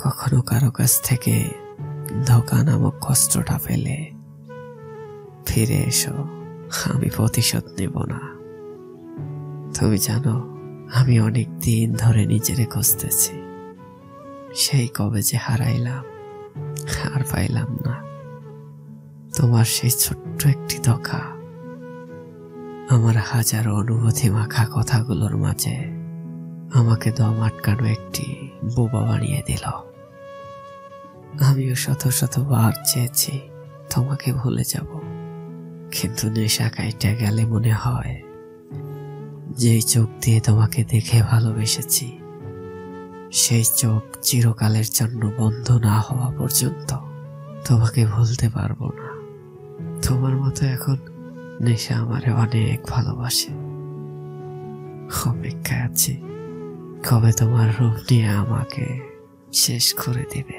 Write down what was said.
কখনো কারো কাছ থেকে ধোঁকা নামক কষ্টটা পেলে ফিরে এসো, আমি প্রতিশোধ নেব না। তুমি জানো, আমি অনেক দিন ধরে নিজেরে খুঁজতেছি। সেই কবে যে হারাইলাম, আর পাইলাম না। তোমার সেই ছোট্ট একটি ধোঁকা আমার হাজারো অনুভূতি মাখা কথাগুলোর মাঝে আমাকে দম আটকানো একটি বোবা বানিয়ে দিল। আমিও শত শতবার চেয়েছি তোমাকে ভুলে যাব, কিন্তু নেশা কাইটা গেলে মনে হয় যেই চোখ দিয়ে তোমাকে দেখে ভালোবেসেছি সেই চোখ চিরকালের জন্য বন্ধ না হওয়া পর্যন্ত তোমাকে ভুলতে পারবো না। তোমার মতো এখন নেশা আমারে অনেক ভালোবাসে। অপেক্ষায় আছি কবে তোমার রূপ নিয়ে আমাকে শেষ করে দিবে।